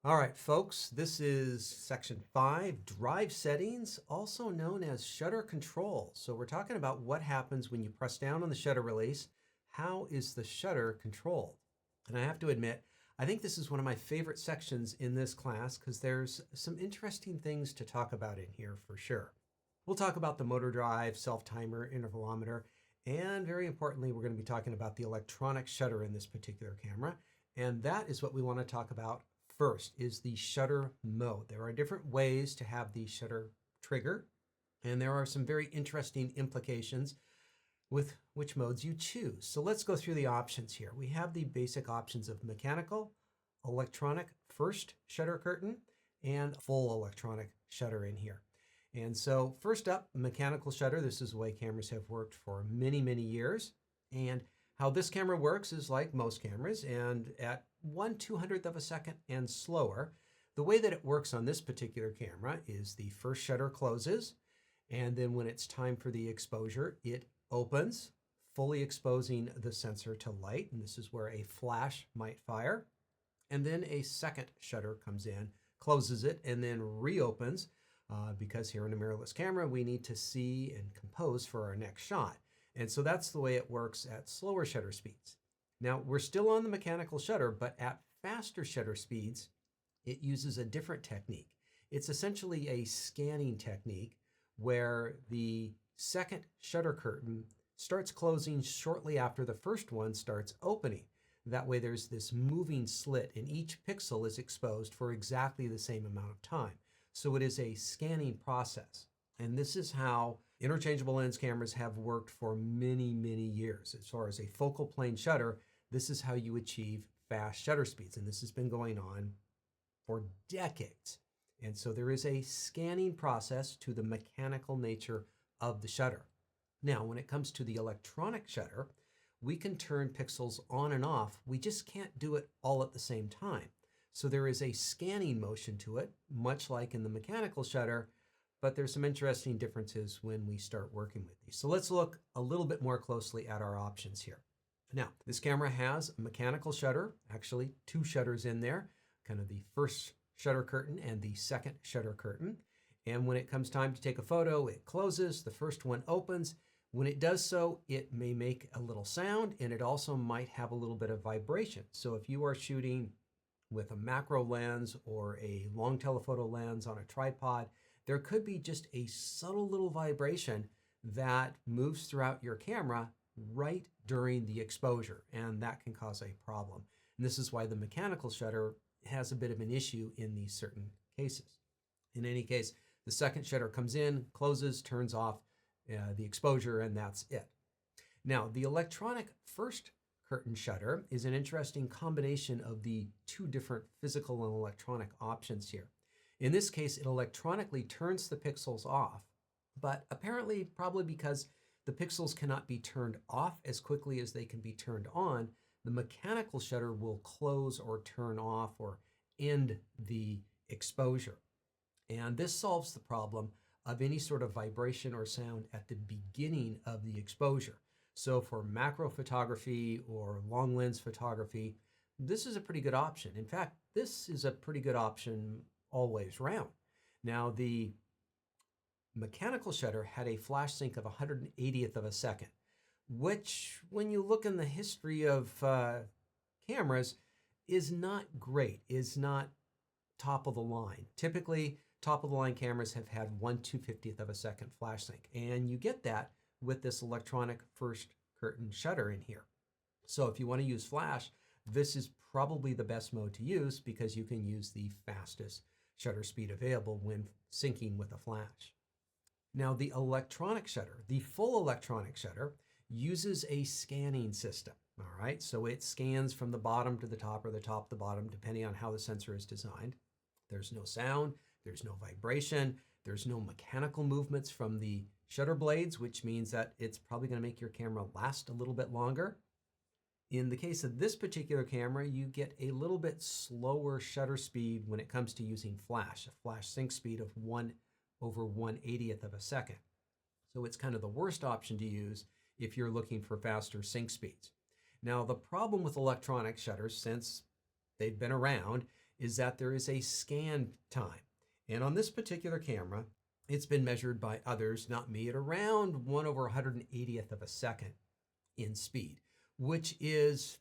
All right, folks, this is section 5, drive settings, also known as shutter control. So we're talking about what happens when you press down on the shutter release. How is the shutter controlled? And I have to admit, I think this is one of my favorite sections in this class because there's some interesting things to talk about in here for sure. We'll talk about the motor drive, self-timer, intervalometer, and very importantly, we're going to be talking about the electronic shutter in this particular camera. And that is what we want to talk about first, is the shutter mode. There are different ways to have the shutter trigger, and there are some very interesting implications with which modes you choose. So let's go through the options here. We have the basic options of mechanical, electronic first shutter curtain, and full electronic shutter in here. And so first up, mechanical shutter. This is the way cameras have worked for many, many years. And how this camera works is like most cameras, and at 1/200th of a second and slower. The way that it works on this particular camera is the first shutter closes, and then when it's time for the exposure, it opens, fully exposing the sensor to light, and this is where a flash might fire. And then a second shutter comes in, closes it, and then reopens, because here in a mirrorless camera, we need to see and compose for our next shot. And so that's the way it works at slower shutter speeds. Now, we're still on the mechanical shutter, but at faster shutter speeds, it uses a different technique. It's essentially a scanning technique where the second shutter curtain starts closing shortly after the first one starts opening. That way there's this moving slit and each pixel is exposed for exactly the same amount of time. So it is a scanning process. And this is how interchangeable lens cameras have worked for many, many years. As far as a focal plane shutter, this is how you achieve fast shutter speeds. And this has been going on for decades. And so there is a scanning process to the mechanical nature of the shutter. Now, when it comes to the electronic shutter, we can turn pixels on and off. We just can't do it all at the same time. So there is a scanning motion to it, much like in the mechanical shutter, but there's some interesting differences when we start working with these. So let's look a little bit more closely at our options here. Now, this camera has a mechanical shutter, actually 2 shutters in there, kind of the first shutter curtain and the second shutter curtain. And when it comes time to take a photo, it closes, the first one opens. When it does so, it may make a little sound, and it also might have a little bit of vibration. So if you are shooting with a macro lens or a long telephoto lens on a tripod, there could be just a subtle little vibration that moves throughout your camera right during the exposure, and that can cause a problem. And this is why the mechanical shutter has a bit of an issue in these certain cases. In any case, the second shutter comes in, closes, turns off the exposure, and that's it. Now, the electronic first curtain shutter is an interesting combination of the 2 different physical and electronic options here. In this case, it electronically turns the pixels off, but apparently probably because the pixels cannot be turned off as quickly as they can be turned on, the mechanical shutter will close or turn off or end the exposure. And this solves the problem of any sort of vibration or sound at the beginning of the exposure. So for macro photography or long lens photography, this is a pretty good option. In fact, this is a pretty good option always round. Now, the mechanical shutter had a flash sync of 180th of a second, which when you look in the history of cameras is not great, is not top of the line. Typically, top of the line cameras have had 1/250th of a second flash sync, and you get that with this electronic first curtain shutter in here. So if you want to use flash, this is probably the best mode to use because you can use the fastest shutter speed available when syncing with a flash. Now, the electronic shutter, the full electronic shutter, uses a scanning system. All right, so it scans from the bottom to the top or the top to the bottom, depending on how the sensor is designed. There's no sound, there's no vibration, there's no mechanical movements from the shutter blades, which means that it's probably going to make your camera last a little bit longer. In the case of this particular camera, you get a little bit slower shutter speed when it comes to using flash, a flash sync speed of 1/180th of a second. So it's kind of the worst option to use if you're looking for faster sync speeds. Now, the problem with electronic shutters, since they've been around, is that there is a scan time. And on this particular camera, it's been measured by others, not me, at around 1/180th of a second in speed, which is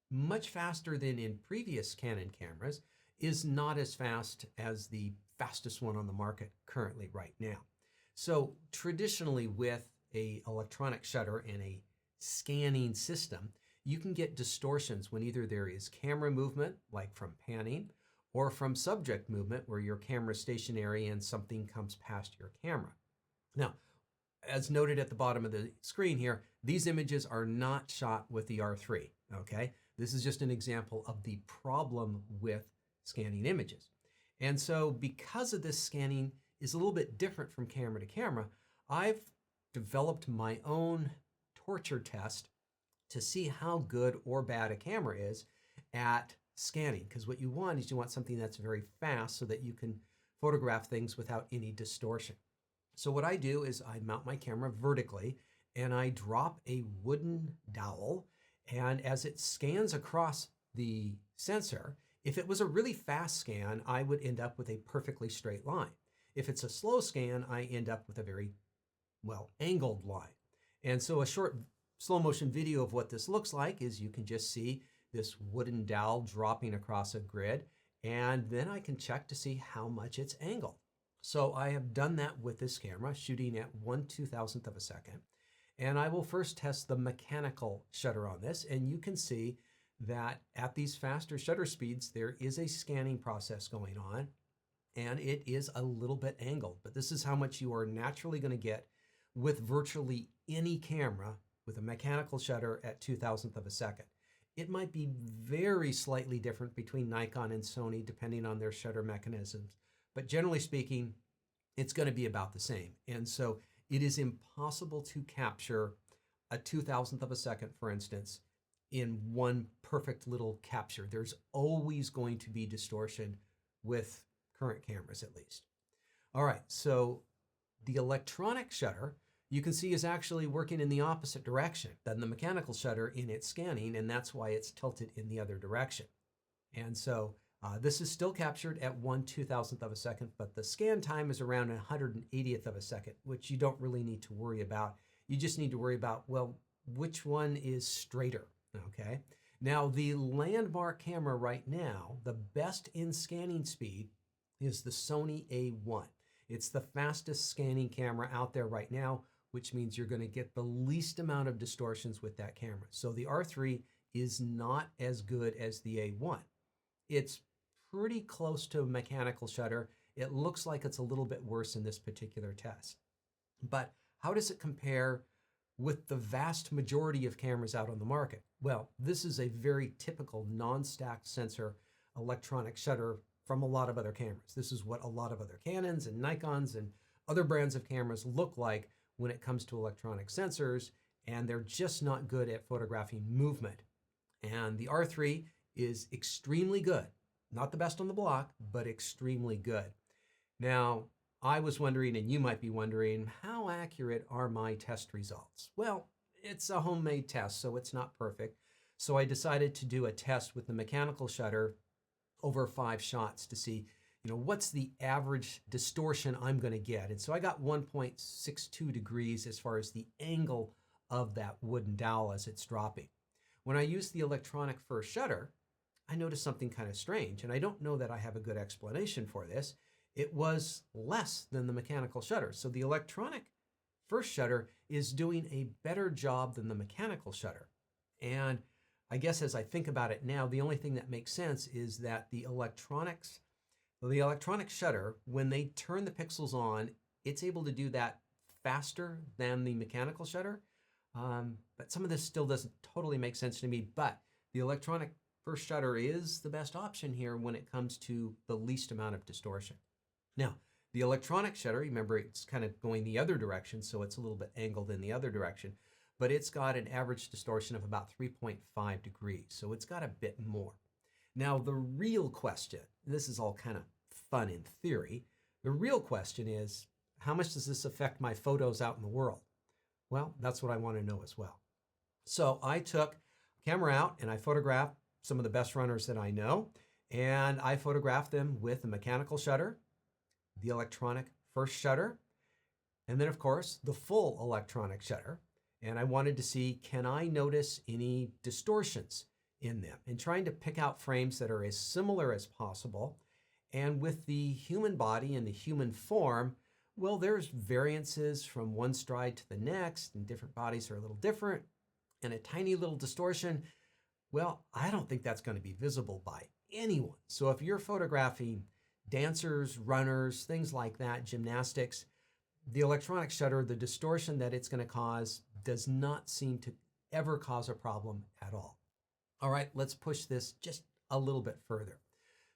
much faster than in previous Canon cameras, is not as fast as the fastest one on the market currently right now. So traditionally with a electronic shutter and a scanning system, you can get distortions when either there is camera movement, like from panning, or from subject movement where your camera is stationary and something comes past your camera. Now, as noted at the bottom of the screen here, these images are not shot with the R3, okay? This is just an example of the problem with scanning images. And so because of this, scanning is a little bit different from camera to camera, I've developed my own torture test to see how good or bad a camera is at scanning. Because what you want is you want something that's very fast so that you can photograph things without any distortion. So what I do is I mount my camera vertically and I drop a wooden dowel, and as it scans across the sensor, if it was a really fast scan, I would end up with a perfectly straight line. If it's a slow scan, I end up with a very, well, angled line. And so a short slow motion video of what this looks like is you can just see this wooden dowel dropping across a grid, and then I can check to see how much it's angled. So I have done that with this camera, shooting at 1/2000th of a second. And I will first test the mechanical shutter on this, and you can see that at these faster shutter speeds, there is a scanning process going on, and it is a little bit angled. But this is how much you are naturally going to get with virtually any camera with a mechanical shutter at 2,000th of a second. It might be very slightly different between Nikon and Sony depending on their shutter mechanisms, but generally speaking, it's going to be about the same. And so it is impossible to capture a 2,000th of a second, for instance, in one perfect little capture. There's always going to be distortion with current cameras, at least. All right, so the electronic shutter, you can see, is actually working in the opposite direction than the mechanical shutter in its scanning, and that's why it's tilted in the other direction. And so this is still captured at 1/2000th of a second, but the scan time is around 180th of a second, which you don't really need to worry about. You just need to worry about, well, which one is straighter, okay? Now, the landmark camera right now, the best in scanning speed is the Sony A1. It's the fastest scanning camera out there right now, which means you're going to get the least amount of distortions with that camera. So the R3 is not as good as the A1. It's pretty close to a mechanical shutter. It looks like it's a little bit worse in this particular test. But how does it compare with the vast majority of cameras out on the market? Well, this is a very typical non-stacked sensor electronic shutter from a lot of other cameras. This is what a lot of other Canons and Nikons and other brands of cameras look like when it comes to electronic sensors, and they're just not good at photographing movement. And the R3 is extremely good. Not the best on the block, but extremely good. Now, I was wondering, and you might be wondering, how accurate are my test results? Well, it's a homemade test, so it's not perfect. So I decided to do a test with the mechanical shutter over 5 shots to see, what's the average distortion I'm going to get. And so I got 1.62 degrees as far as the angle of that wooden dowel as it's dropping. When I used the electronic first shutter, I noticed something kind of strange, and I don't know that I have a good explanation for this. It was less than the mechanical shutter. So the electronic first shutter is doing a better job than the mechanical shutter. And I guess as I think about it now, the only thing that makes sense is that the electronic shutter, when they turn the pixels on, it's able to do that faster than the mechanical shutter. But some of this still doesn't totally make sense to me, but the electronic first shutter is the best option here when it comes to the least amount of distortion. Now, the electronic shutter, remember, it's kind of going the other direction, so it's a little bit angled in the other direction, but it's got an average distortion of about 3.5 degrees, so it's got a bit more. Now, the real question, this is all kind of fun in theory, the real question is, how much does this affect my photos out in the world? Well, that's what I want to know as well. So I took camera out and I photographed some of the best runners that I know. And I photographed them with a mechanical shutter, the electronic first shutter, and then of course the full electronic shutter. And I wanted to see, can I notice any distortions in them? And trying to pick out frames that are as similar as possible. And with the human body and the human form, well, there's variances from one stride to the next, and different bodies are a little different, and a tiny little distortion. Well, I don't think that's going to be visible by anyone. So if you're photographing dancers, runners, things like that, gymnastics, the electronic shutter, the distortion that it's going to cause does not seem to ever cause a problem at all. All right, let's push this just a little bit further.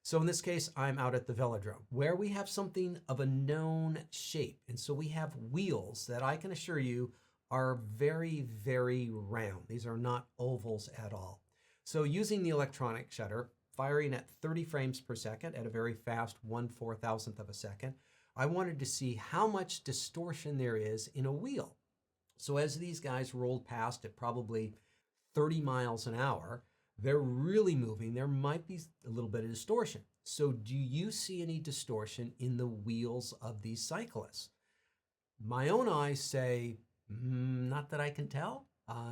So in this case, I'm out at the velodrome where we have something of a known shape. And so we have wheels that I can assure you are very, very round. These are not ovals at all. So using the electronic shutter, firing at 30 frames per second at a very fast 1/4000th of a second, I wanted to see how much distortion there is in a wheel. So as these guys rolled past at probably 30 miles an hour, they're really moving. There might be a little bit of distortion. So do you see any distortion in the wheels of these cyclists? My own eyes say, not that I can tell.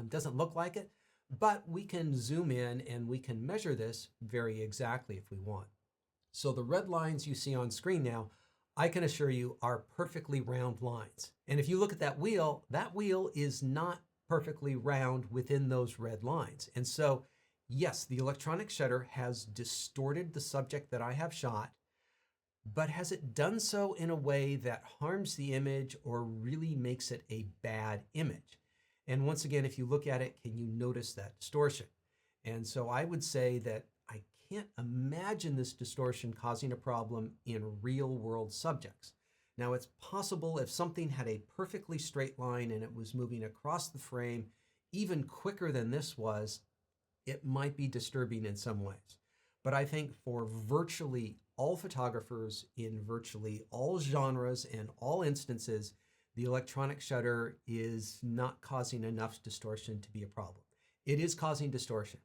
Doesn't look like it, but we can zoom in and we can measure this very exactly if we want. So the red lines you see on screen now, I can assure you are perfectly round lines. And if you look at that wheel is not perfectly round within those red lines. And so yes, the electronic shutter has distorted the subject that I have shot, but has it done so in a way that harms the image or really makes it a bad image? And once again, if you look at it, can you notice that distortion? And so I would say that I can't imagine this distortion causing a problem in real world subjects. Now it's possible if something had a perfectly straight line and it was moving across the frame even quicker than this was, it might be disturbing in some ways. But I think for virtually all photographers in virtually all genres and all instances, the electronic shutter is not causing enough distortion to be a problem. It is causing distortion.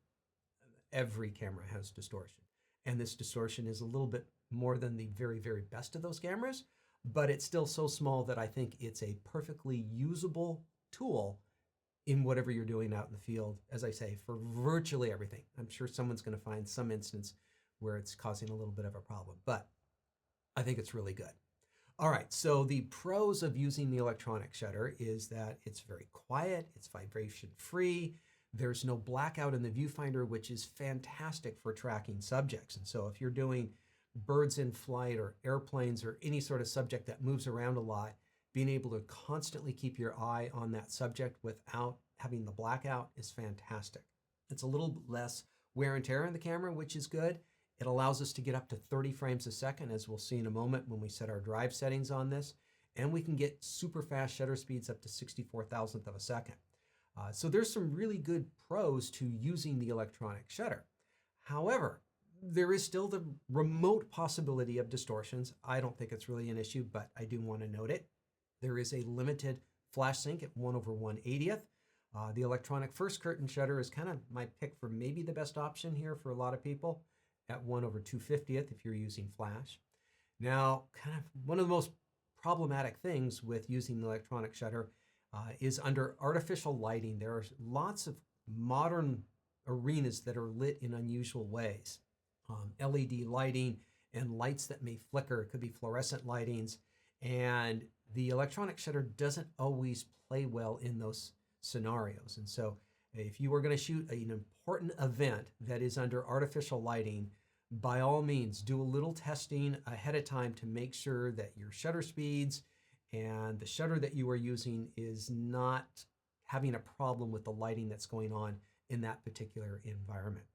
Every camera has distortion. And this distortion is a little bit more than the very, very best of those cameras, but it's still so small that I think it's a perfectly usable tool in whatever you're doing out in the field, as I say, for virtually everything. I'm sure someone's going to find some instance where it's causing a little bit of a problem, but I think it's really good. All right, so the pros of using the electronic shutter is that it's very quiet, it's vibration free, there's no blackout in the viewfinder, which is fantastic for tracking subjects. And so if you're doing birds in flight or airplanes or any sort of subject that moves around a lot, being able to constantly keep your eye on that subject without having the blackout is fantastic. It's a little less wear and tear on the camera, which is good. It allows us to get up to 30 frames a second, as we'll see in a moment when we set our drive settings on this. And we can get super fast shutter speeds up to 64,000th of a second. So there's some really good pros to using the electronic shutter. However, there is still the remote possibility of distortions. I don't think it's really an issue, but I do want to note it. There is a limited flash sync at 1/180th. The electronic first curtain shutter is kind of my pick for maybe the best option here for a lot of people at 1/250th if you're using flash. Now, kind of one of the most problematic things with using the electronic shutter is under artificial lighting. There are lots of modern arenas that are lit in unusual ways. LED lighting and lights that may flicker. It could be fluorescent lightings. And the electronic shutter doesn't always play well in those scenarios. And so if you are going to shoot an important event that is under artificial lighting, by all means, do a little testing ahead of time to make sure that your shutter speeds and the shutter that you are using is not having a problem with the lighting that's going on in that particular environment.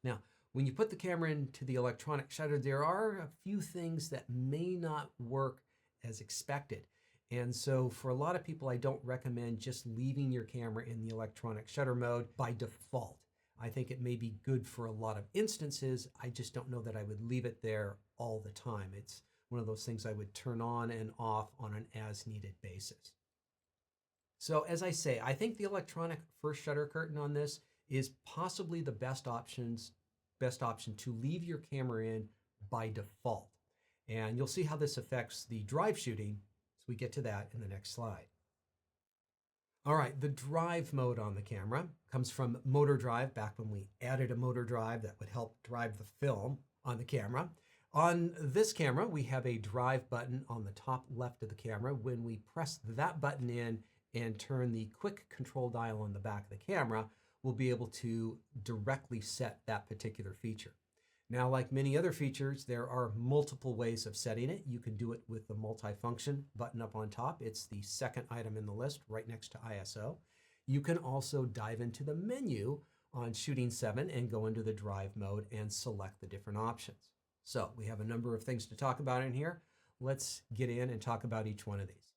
Now, when you put the camera into the electronic shutter, there are a few things that may not work as expected. And so for a lot of people, I don't recommend just leaving your camera in the electronic shutter mode by default. I think it may be good for a lot of instances. I just don't know that I would leave it there all the time. It's one of those things I would turn on and off on an as-needed basis. So as I say, I think the electronic first shutter curtain on this is possibly the best options best option to leave your camera in by default. And you'll see how this affects the drive shooting as we get to that in the next slide. All right, the drive mode on the camera comes from motor drive, back when we added a motor drive that would help drive the film on the camera. On this camera, we have a drive button on the top left of the camera. When we press that button in and turn the quick control dial on the back of the camera, we'll be able to directly set that particular feature. Now, like many other features, there are multiple ways of setting it. You can do it with the multifunction button up on top. It's the second item in the list right next to ISO. You can also dive into the menu on Shooting 7 and go into the drive mode and select the different options. So we have a number of things to talk about in here. Let's get in and talk about each one of these.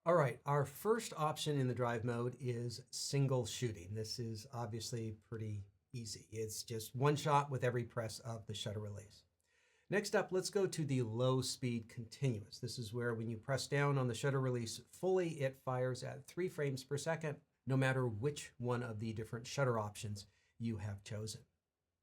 All right, our first option in the drive mode is single shooting. This is obviously pretty easy. It's just one shot with every press of the shutter release. Next up, let's go to the low speed continuous. This is where when you press down on the shutter release fully, it fires at 3 frames per second, no matter which one of the different shutter options you have chosen.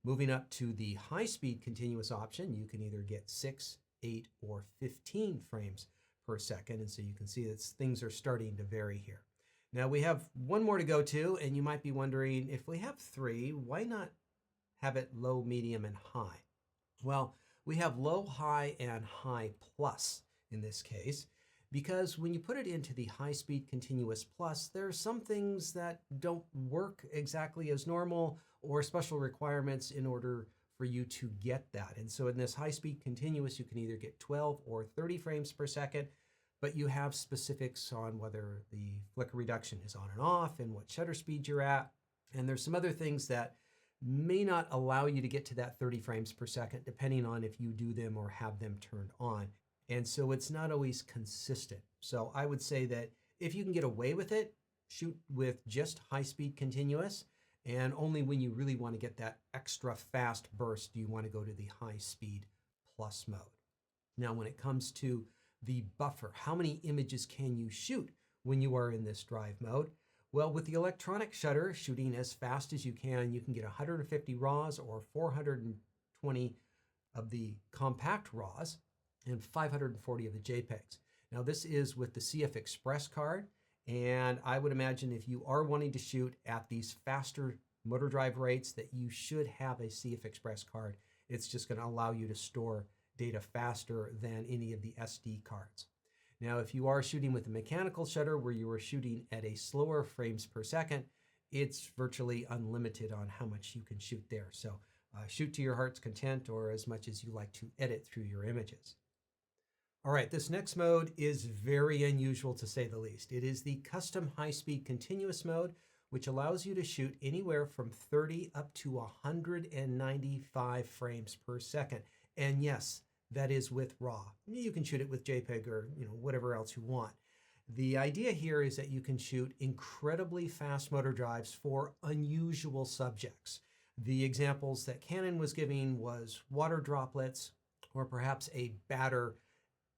Moving up to the high speed continuous option, you can either get 6, 8, or 15 frames per second. And so you can see that things are starting to vary here. Now we have one more to go to, and you might be wondering, if we have 3, why not have it low, medium, and high? Well, we have low, high, and high plus in this case, because when you put it into the high speed continuous plus, there are some things that don't work exactly as normal or special requirements in order for you to get that. And so in this high speed continuous, you can either get 12 or 30 frames per second, but you have specifics on whether the flicker reduction is on and off and what shutter speed you're at. And there's some other things that may not allow you to get to that 30 frames per second, depending on if you do them or have them turned on. And so it's not always consistent. So I would say that if you can get away with it, shoot with just high speed continuous, and only when you really want to get that extra fast burst do you want to go to the high speed plus mode. Now, when it comes to the buffer, how many images can you shoot when you are in this drive mode? Well, with the electronic shutter, shooting as fast as you can get 150 RAWs or 420 of the compact RAWs and 540 of the JPEGs. Now, this is with the CF Express card, and I would imagine if you are wanting to shoot at these faster motor drive rates that you should have a CF Express card. It's just going to allow you to store data faster than any of the SD cards. Now, if you are shooting with a mechanical shutter where you are shooting at a slower frames per second, it's virtually unlimited on how much you can shoot there. So shoot to your heart's content or as much as you like to edit through your images. All right, this next mode is very unusual to say the least. It is the custom high-speed continuous mode, which allows you to shoot anywhere from 30 up to 195 frames per second. And yes, that is with RAW. You can shoot it with JPEG or whatever else you want. The idea here is that you can shoot incredibly fast motor drives for unusual subjects. The examples that Canon was giving was water droplets or perhaps a batter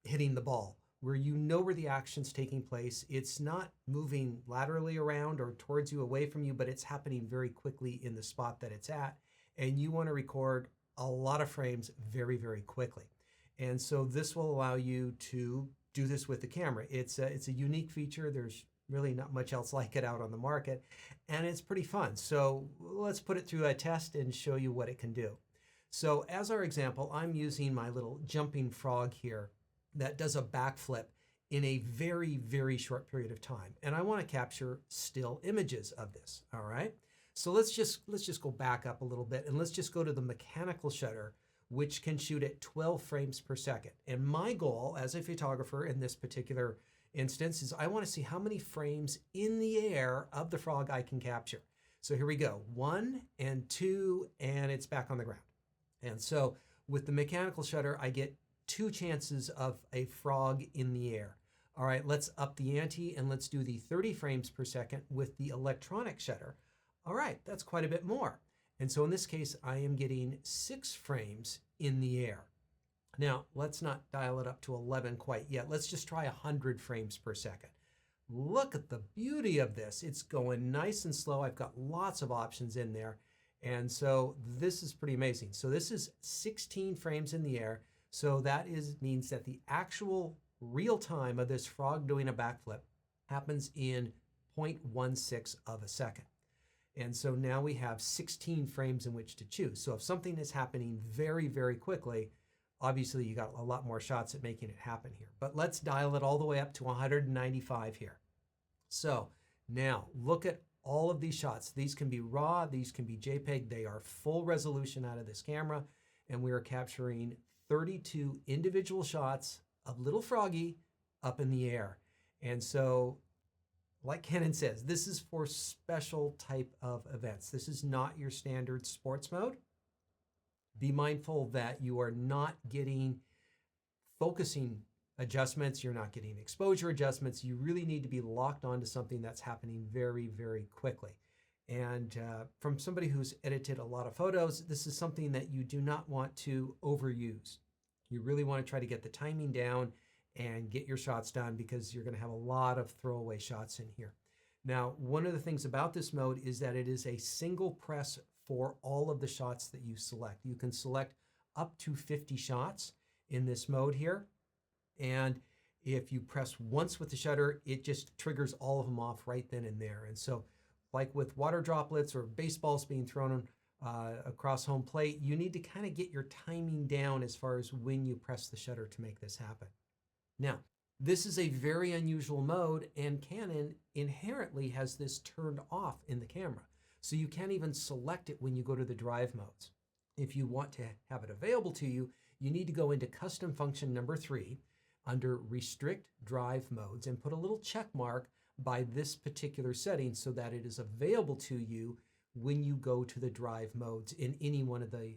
hitting the ball, where you know where the action's taking place. It's not moving laterally around or towards you, away from you, but it's happening very quickly in the spot that it's at. And you want to record a lot of frames very, very quickly. And so this will allow you to do this with the camera. It's a unique feature. There's really not much else like it out on the market, and it's pretty fun. So let's put it through a test and show you what it can do. So as our example, I'm using my little jumping frog here that does a backflip in a very, very short period of time. And I want to capture still images of this, all right? So let's just go back up a little bit and let's just go to the mechanical shutter, which can shoot at 12 frames per second. And my goal as a photographer in this particular instance is I want to see how many frames in the air of the frog I can capture. So here we go, 1 and 2, and it's back on the ground. And so with the mechanical shutter, I get 2 chances of a frog in the air. All right, let's up the ante and let's do the 30 frames per second with the electronic shutter. All right, that's quite a bit more. And so in this case, I am getting 6 frames in the air. Now, let's not dial it up to 11 quite yet. Let's just try 100 frames per second. Look at the beauty of this. It's going nice and slow. I've got lots of options in there. And so this is pretty amazing. So this is 16 frames in the air. So that means that the actual real time of this frog doing a backflip happens in 0.16 of a second. And so now we have 16 frames in which to choose. So if something is happening very, very quickly, obviously you got a lot more shots at making it happen here. But let's dial it all the way up to 195 here. So now look at all of these shots. These can be RAW, these can be JPEG. They are full resolution out of this camera. And we are capturing 32 individual shots of little froggy up in the air. And so, like Canon says, this is for special type of events. This is not your standard sports mode. Be mindful that you are not getting focusing adjustments. You're not getting exposure adjustments. You really need to be locked onto something that's happening very, very quickly. And from somebody who's edited a lot of photos, this is something that you do not want to overuse. You really want to try to get the timing down and get your shots done, because you're going to have a lot of throwaway shots in here. Now, one of the things about this mode is that it is a single press for all of the shots that you select. You can select up to 50 shots in this mode here. And if you press once with the shutter, it just triggers all of them off right then and there. And so, like with water droplets or baseballs being thrown across home plate, you need to kind of get your timing down as far as when you press the shutter to make this happen. Now, this is a very unusual mode, and Canon inherently has this turned off in the camera. So you can't even select it when you go to the drive modes. If you want to have it available to you, you need to go into custom function number 3 under restrict drive modes and put a little check mark by this particular setting so that it is available to you when you go to the drive modes in any one of the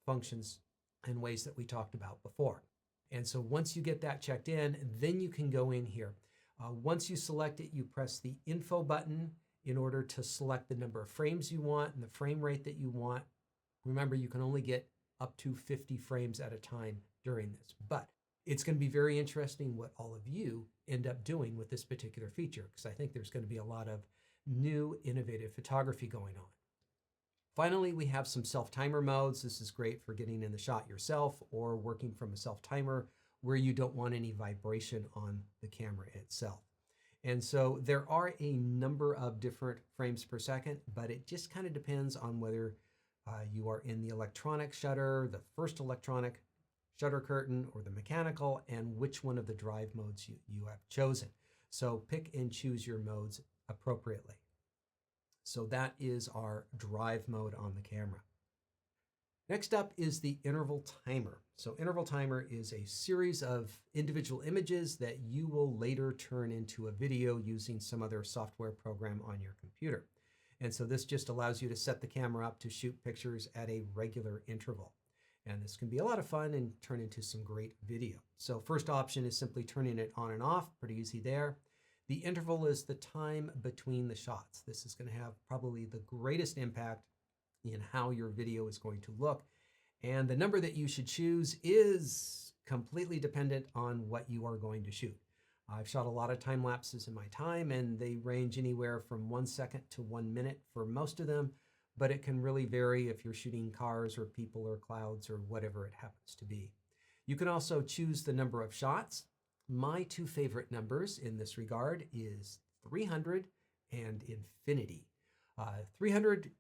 functions and ways that we talked about before. And so once you get that checked in, then you can go in here. Once you select it, you press the info button in order to select the number of frames you want and the frame rate that you want. Remember, you can only get up to 50 frames at a time during this, but it's going to be very interesting what all of you end up doing with this particular feature, because I think there's going to be a lot of new innovative photography going on. Finally, we have some self-timer modes. This is great for getting in the shot yourself or working from a self-timer where you don't want any vibration on the camera itself. And so there are a number of different frames per second, but it just kind of depends on whether you are in the electronic shutter, the first electronic shutter curtain, or the mechanical, and which one of the drive modes you have chosen. So pick and choose your modes appropriately. So that is our drive mode on the camera. Next up is the interval timer. So interval timer is a series of individual images that you will later turn into a video using some other software program on your computer. And so this just allows you to set the camera up to shoot pictures at a regular interval. And this can be a lot of fun and turn into some great video. So first option is simply turning it on and off, pretty easy there. The interval is the time between the shots. This is going to have probably the greatest impact in how your video is going to look. And the number that you should choose is completely dependent on what you are going to shoot. I've shot a lot of time lapses in my time, and they range anywhere from 1 second to 1 minute for most of them, but it can really vary if you're shooting cars or people or clouds or whatever it happens to be. You can also choose the number of shots. My two favorite numbers in this regard is 300 and infinity. 300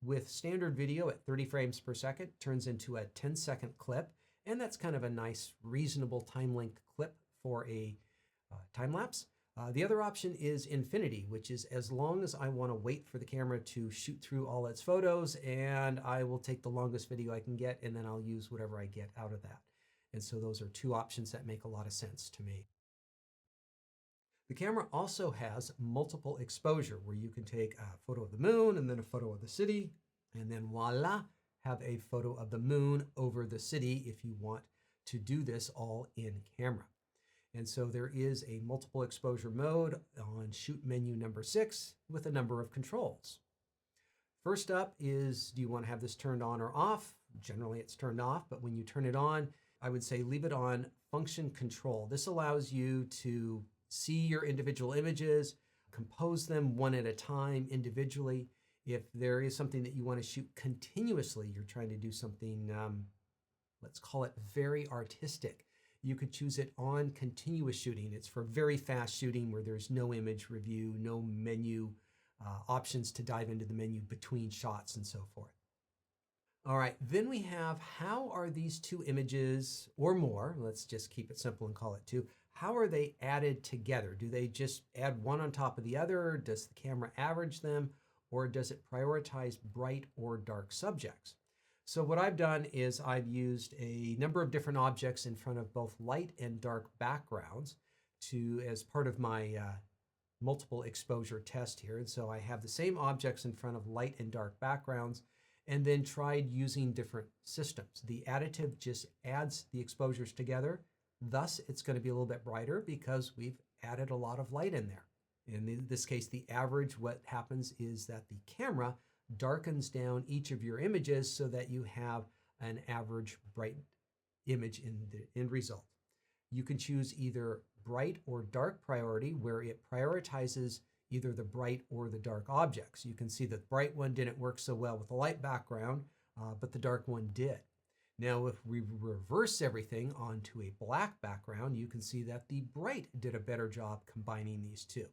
with standard video at 30 frames per second turns into a 10-second clip, and that's kind of a nice, reasonable time length clip for a time lapse. The other option is infinity, which is as long as I want to wait for the camera to shoot through all its photos, and I will take the longest video I can get, and then I'll use whatever I get out of that. And so those are two options that make a lot of sense to me. The camera also has multiple exposure, where you can take a photo of the moon and then a photo of the city, and then voila, have a photo of the moon over the city if you want to do this all in camera. And so there is a multiple exposure mode on shoot menu number 6 with a number of controls. First up is, do you want to have this turned on or off? Generally it's turned off, but when you turn it on, I would say leave it on function control. This allows you to see your individual images, compose them one at a time individually. If there is something that you want to shoot continuously, you're trying to do something, let's call it very artistic, you could choose it on continuous shooting. It's for very fast shooting where there's no image review, no menu options to dive into the menu between shots and so forth. All right, then we have how are these two images or more, let's just keep it simple and call it two, how are they added together? Do they just add one on top of the other? Does the camera average them? Or does it prioritize bright or dark subjects? So what I've done is I've used a number of different objects in front of both light and dark backgrounds as part of my multiple exposure test here. And so I have the same objects in front of light and dark backgrounds and then tried using different systems. The additive just adds the exposures together. Thus, it's going to be a little bit brighter because we've added a lot of light in there. In this case, the average, what happens is that the camera darkens down each of your images so that you have an average bright image in the end result. You can choose either bright or dark priority, where it prioritizes either the bright or the dark objects. You can see that the bright one didn't work so well with the light background, but the dark one did. Now, if we reverse everything onto a black background, you can see that the bright did a better job combining these two.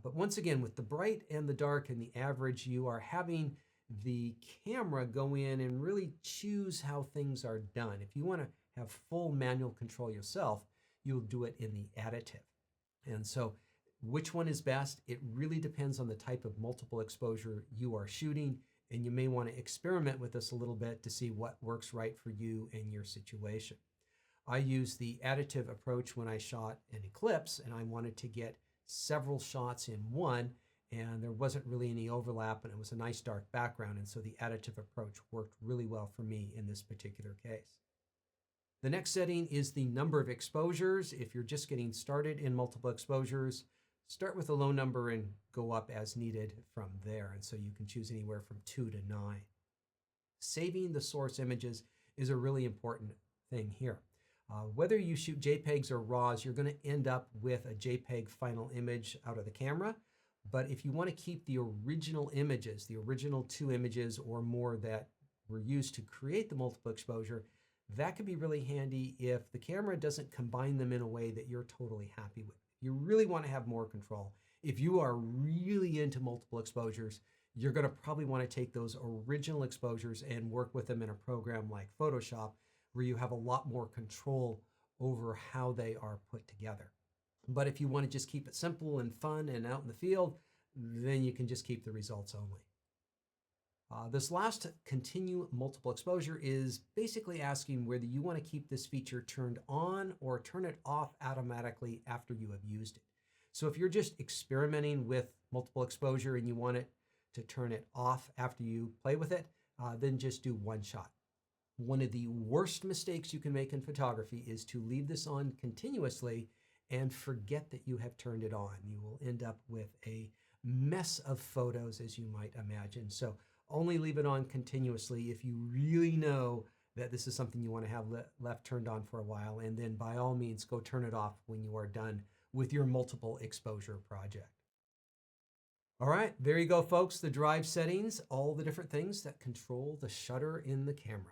But once again, with the bright and the dark and the average, you are having the camera go in and really choose how things are done. If you want to have full manual control yourself, you'll do it in the additive. And so which one is best? It really depends on the type of multiple exposure you are shooting, and you may want to experiment with this a little bit to see what works right for you and your situation. I used the additive approach when I shot an eclipse, and I wanted to get several shots in one, and there wasn't really any overlap, and it was a nice dark background, and so the additive approach worked really well for me in this particular case. The next setting is the number of exposures. If you're just getting started in multiple exposures, start with a low number and go up as needed from there, and so you can choose anywhere from 2 to 9. Saving the source images is a really important thing here. Whether you shoot JPEGs or RAWs, you're going to end up with a JPEG final image out of the camera. But if you want to keep the original images, the original 2 images or more that were used to create the multiple exposure, that can be really handy if the camera doesn't combine them in a way that you're totally happy with. You really want to have more control. If you are really into multiple exposures, you're going to probably want to take those original exposures and work with them in a program like Photoshop, where you have a lot more control over how they are put together. But if you want to just keep it simple and fun and out in the field, then you can just keep the results only. This last continue multiple exposure is basically asking whether you want to keep this feature turned on or turn it off automatically after you have used it. So if you're just experimenting with multiple exposure and you want it to turn it off after you play with it, then just do one shot. One of the worst mistakes you can make in photography is to leave this on continuously and forget that you have turned it on. You will end up with a mess of photos, as you might imagine. So only leave it on continuously if you really know that this is something you want to have left turned on for a while, and then by all means go turn it off when you are done with your multiple exposure project. All right, there you go, folks, the drive settings, all the different things that control the shutter in the camera.